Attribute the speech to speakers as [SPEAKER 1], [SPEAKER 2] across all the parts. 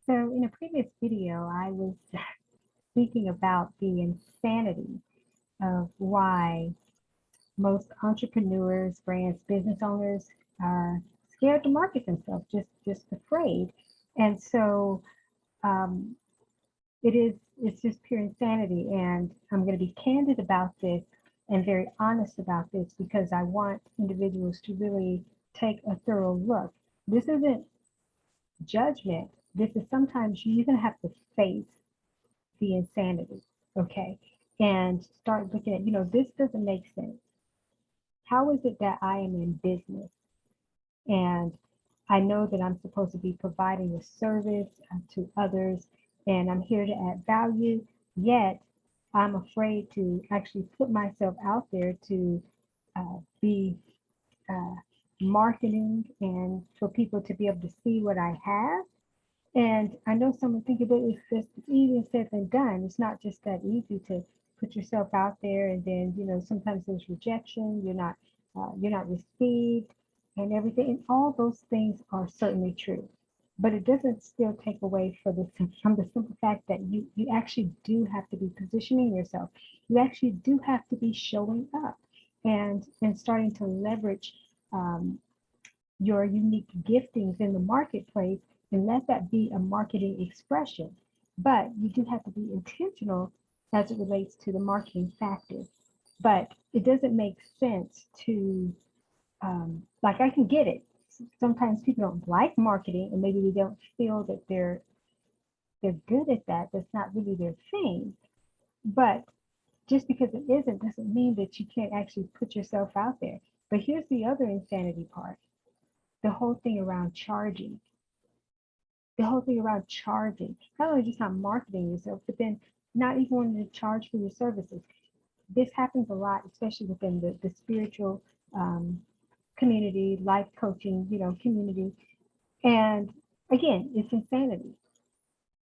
[SPEAKER 1] So in a previous video, I was speaking about the insanity of why most entrepreneurs, brands, business owners are scared to market themselves, just afraid. And so um, it's just pure insanity. And I'm going to be candid about this and very honest about this because I want individuals to really take a thorough look. This isn't judgment. This is sometimes you're going to have to face the insanity, okay? And start looking at, this doesn't make sense. How is it that I am in business and I know that I'm supposed to be providing a service to others and I'm here to add value, yet I'm afraid to actually put myself out there to be uh, marketing and for people to be able to see what I have. And I know someone think of it as just it's easier said than done. It's not just that easy to put yourself out there, and then sometimes there's rejection. You're not received, and everything. And all those things are certainly true, but it doesn't still take away from the simple fact that you actually do have to be positioning yourself. You actually do have to be showing up, and starting to leverage. Your unique giftings in the marketplace and let that be a marketing expression. But you do have to be intentional as it relates to the marketing factor. But it doesn't make sense to, like, I can get it. Sometimes people don't like marketing and maybe they don't feel that they're good at that. That's not really their thing. But just because it isn't doesn't mean that you can't actually put yourself out there. But here's the other insanity part, the whole thing around charging, not only just not marketing yourself, but then not even wanting to charge for your services. This happens a lot, especially within the spiritual community, life coaching, community. And again, it's insanity.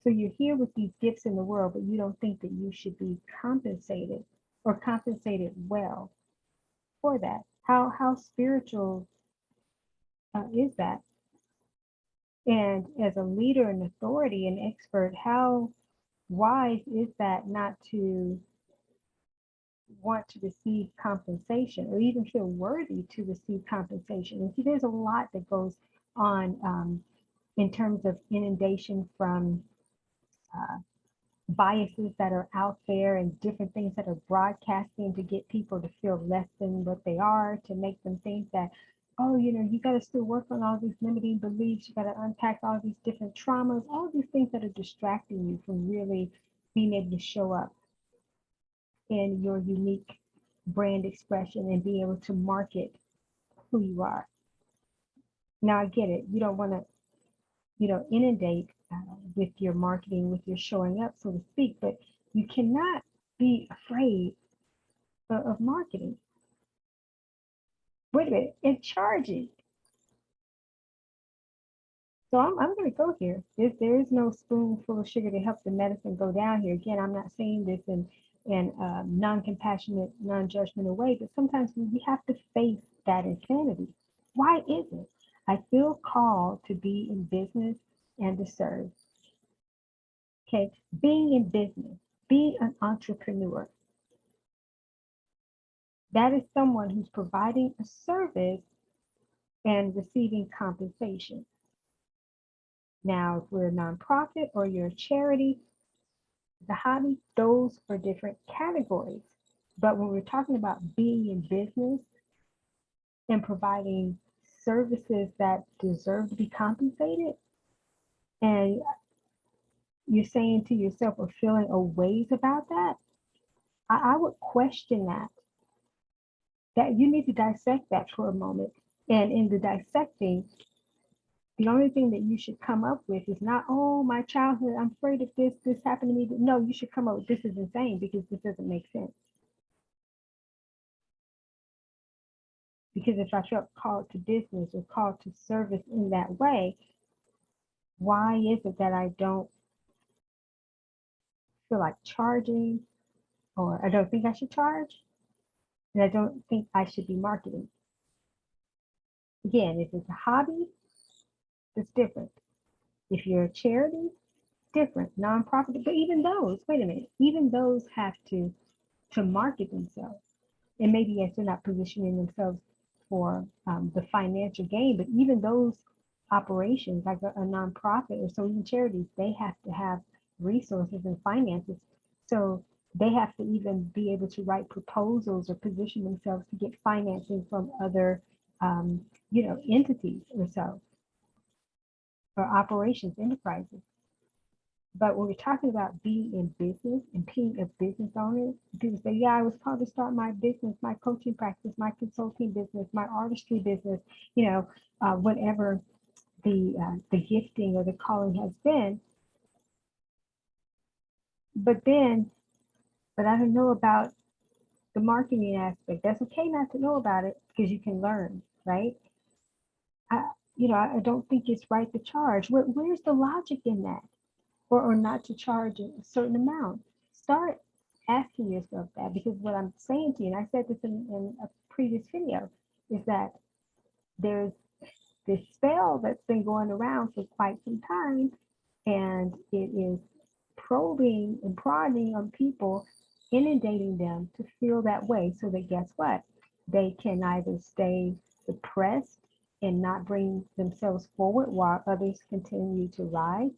[SPEAKER 1] So you're here with these gifts in the world, but you don't think that you should be compensated or compensated well for that. How spiritual is that? And as a leader and authority and expert, how wise is that not to want to receive compensation or even feel worthy to receive compensation? And see, there's a lot that goes on in terms of inundation from uh, biases that are out there and different things that are broadcasting to get people to feel less than what they are, to make them think that, oh, you got to still work on all these limiting beliefs, you got to unpack all these different traumas, all these things that are distracting you from really being able to show up in your unique brand expression and be able to market who you are. Now, I get it. You don't want to, inundate with your marketing, with your showing up, so to speak, but you cannot be afraid of marketing. Wait a minute, and charging. So I'm going to go here. There is no spoonful of sugar to help the medicine go down here. Again, I'm not saying this in a non-compassionate, non-judgmental way, but sometimes we have to face that insanity. Why is it? I feel called to be in business and to serve. Okay, being in business, being an entrepreneur, that is someone who's providing a service and receiving compensation. Now, if we're a nonprofit or you're a charity, the hobby, those are different categories. But when we're talking about being in business and providing services that deserve to be compensated, and you're saying to yourself or feeling a ways about that, I would question that. That you need to dissect that for a moment. And in the dissecting, the only thing that you should come up with is not, oh, my childhood, I'm afraid if this happened to me. No, you should come up with, this is insane because this doesn't make sense. Because if I felt called to business or called to service in that way, why is it that I don't feel like charging, or I don't think I should charge, and I don't think I should be marketing? Again, if it's a hobby, it's different. If you're a charity, different, nonprofit, but even those, wait a minute, even those have to market themselves. And maybe yes, they're not positioning themselves for the financial gain, but even those operations, like a nonprofit or so, even charities, they have to have resources and finances. So they have to even be able to write proposals or position themselves to get financing from other, entities or so, or operations, enterprises. But when we're talking about being in business and being a business owner, people say, yeah, I was called to start my business, my coaching practice, my consulting business, my artistry business, whatever the gifting or the calling has been. But I don't know about the marketing aspect. That's okay not to know about it because you can learn, right? I don't think it's right to charge. Where's the logic in that? Or not to charge a certain amount. Start asking yourself that, because what I'm saying to you, and I said this in a previous video, is that there's this spell that's been going around for quite some time, and it is probing and prodding on people, inundating them to feel that way, so that guess what? They can either stay suppressed and not bring themselves forward while others continue to rise,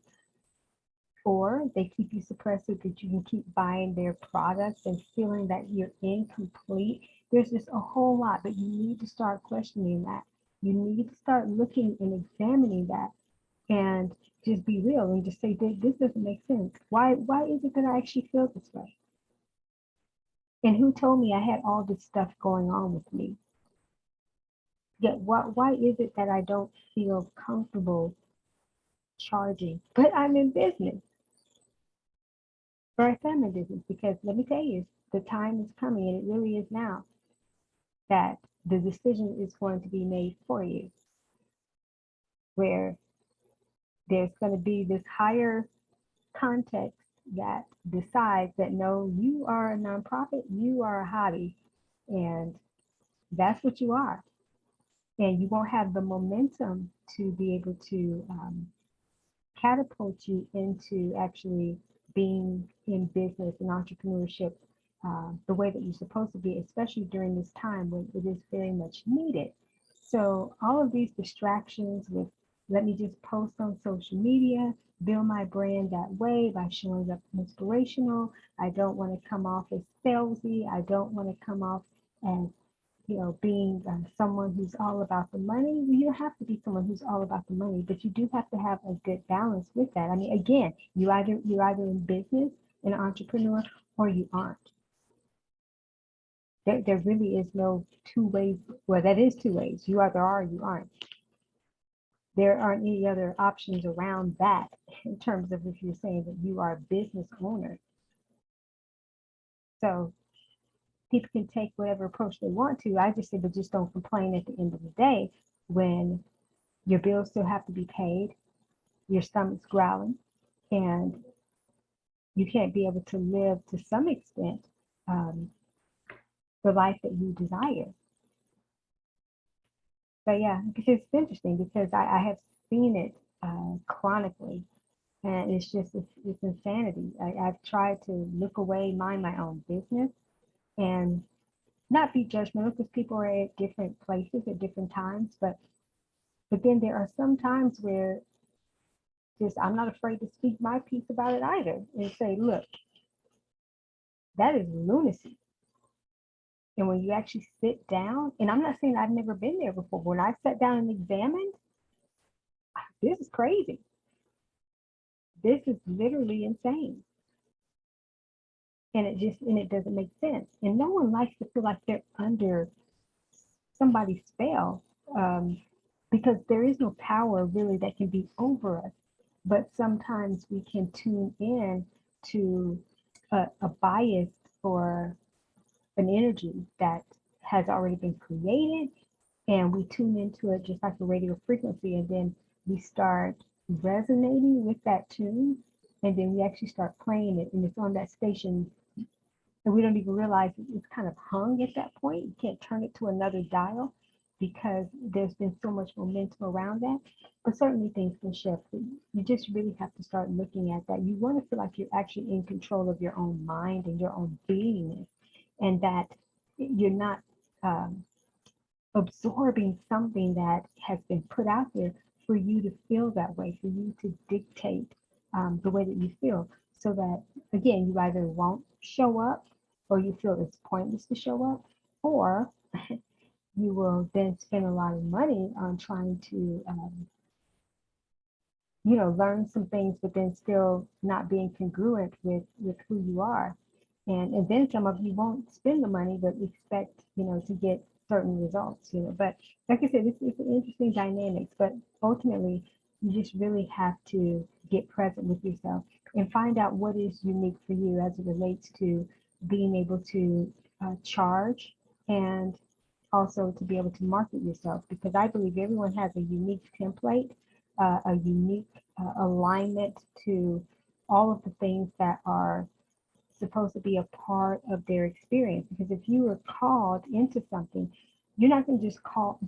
[SPEAKER 1] or they keep you suppressed so that you can keep buying their products and feeling that you're incomplete. There's just a whole lot, but you need to start questioning that. You need to start looking and examining that, and just be real and just say, this doesn't make sense. Why is it that I actually feel this way? And who told me I had all this stuff going on with me? Yet why is it that I don't feel comfortable charging? But I'm in business. For a family business, because let me tell you, the time is coming, and it really is now, that the decision is going to be made for you, where there's going to be this higher context that decides that no, you are a nonprofit, you are a hobby, and that's what you are. And you won't have the momentum to be able to catapult you into actually being in business and entrepreneurship the way that you're supposed to be, especially during this time when it is very much needed. So all of these distractions with, let me just post on social media, build my brand that way by showing up inspirational. I don't want to come off as salesy. I don't want to come off as being someone who's all about the money. You don't have to be someone who's all about the money, but you do have to have a good balance with that. I mean, again, you're either in business, an entrepreneur, or you aren't. There really is no two ways. Well, that is two ways. You either are or you aren't. There aren't any other options around that in terms of if you're saying that you are a business owner. So people can take whatever approach they want to. I just say, but just don't complain at the end of the day when your bills still have to be paid, your stomach's growling, and you can't be able to live to some extent the life that you desire. But yeah, it's interesting because I have seen it chronically, and it's insanity. I've tried to look away, mind my own business, and not be judgmental because people are at different places at different times. But then there are some times where just I'm not afraid to speak my piece about it either, and say, look, that is lunacy. And when you actually sit down, and I'm not saying I've never been there before, but when I sat down and examined, this is crazy. This is literally insane. And it doesn't make sense. And no one likes to feel like they're under somebody's spell, because there is no power really that can be over us. But sometimes we can tune in to a bias or an energy that has already been created, and we tune into it just like a radio frequency, and then we start resonating with that tune, and then we actually start playing it, and it's on that station, and we don't even realize it's kind of hung at that point. You can't turn it to another dial. because there's been so much momentum around that. But certainly things can shift. You just really have to start looking at that. You want to feel like you're actually in control of your own mind and your own beingness, and that you're not um, absorbing something that has been put out there for you to feel that way, for you to dictate the way that you feel. So that, again, you either won't show up or you feel it's pointless to show up, or you will then spend a lot of money on trying to, learn some things, but then still not being congruent with who you are. And then some of you won't spend the money, but expect, to get certain results. But like I said, it's an interesting dynamics, but ultimately you just really have to get present with yourself and find out what is unique for you as it relates to being able to charge, and also to be able to market yourself, because I believe everyone has a unique template, a unique alignment to all of the things that are supposed to be a part of their experience. Because if you are called into something, you're not going to just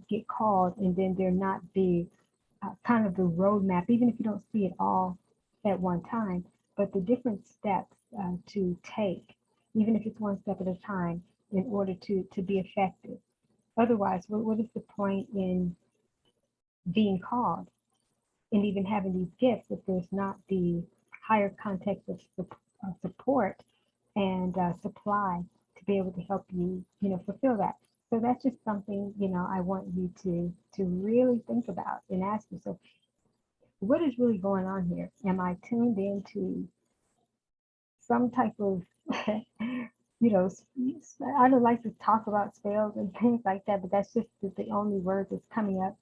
[SPEAKER 1] get called and then there not be kind of the roadmap, even if you don't see it all at one time, but the different steps to take, even if it's one step at a time, in order to be effective. Otherwise, what is the point in being called and even having these gifts if there's not the higher context of support and supply to be able to help you, fulfill that? So that's just something, I want you to really think about and ask yourself, what is really going on here? Am I tuned into some type of I don't like to talk about spells and things like that, but that's just the only word that's coming up,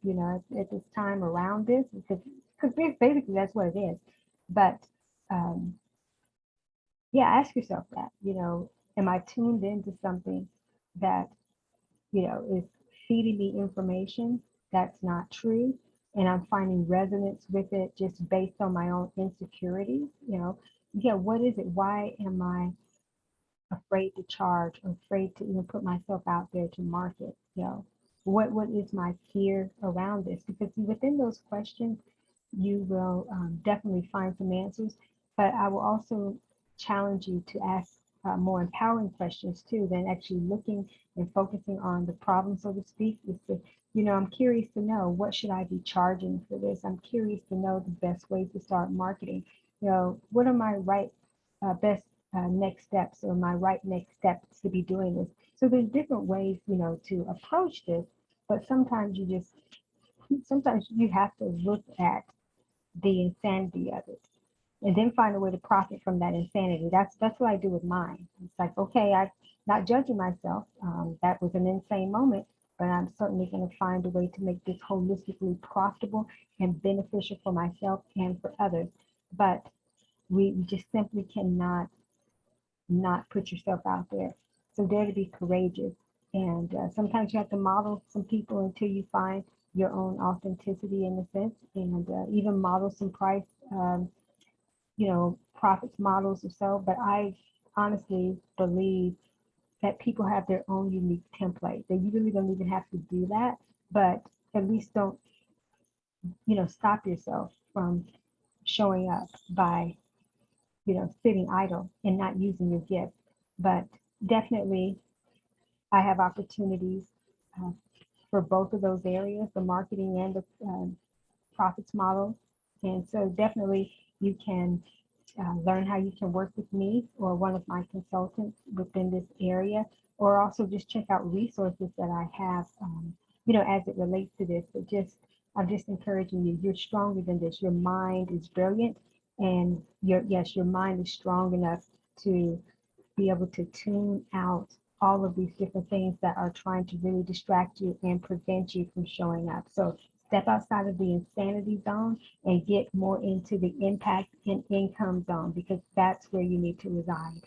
[SPEAKER 1] at this time around this, because basically that's what it is. But um, yeah, ask yourself that, am I tuned into something that, is feeding me information that's not true, and I'm finding resonance with it just based on my own insecurities, yeah, what is it? Why am I afraid to charge or afraid to even put myself out there to market? What is my fear around this? Because within those questions, you will definitely find some answers. But I will also challenge you to ask more empowering questions too, than actually looking and focusing on the problem, so to speak. Is to, I'm curious to know, what should I be charging for this? I'm curious to know the best way to start marketing. What are my best next steps, or my right next steps to be doing this? So there's different ways, to approach this, but sometimes you have to look at the insanity of it and then find a way to profit from that insanity. That's what I do with mine. It's like, okay, I'm not judging myself. That was an insane moment, but I'm certainly going to find a way to make this holistically profitable and beneficial for myself and for others. But we just simply cannot not put yourself out there. So dare to be courageous. And sometimes you have to model some people until you find your own authenticity in a sense, and even model some price, profits models or so. But I honestly believe that people have their own unique template, that you really don't even have to do that, but at least don't, stop yourself from showing up by, sitting idle and not using your gift. But definitely, I have opportunities uh, for both of those areas, the marketing and the profits model. And so definitely you can learn how you can work with me or one of my consultants within this area, or also just check out resources that I have, as it relates to this. But I'm just encouraging you. You're stronger than this. Your mind is brilliant, and your mind is strong enough to be able to tune out all of these different things that are trying to really distract you and prevent you from showing up. So step outside of the insanity zone and get more into the impact and income zone, because that's where you need to reside.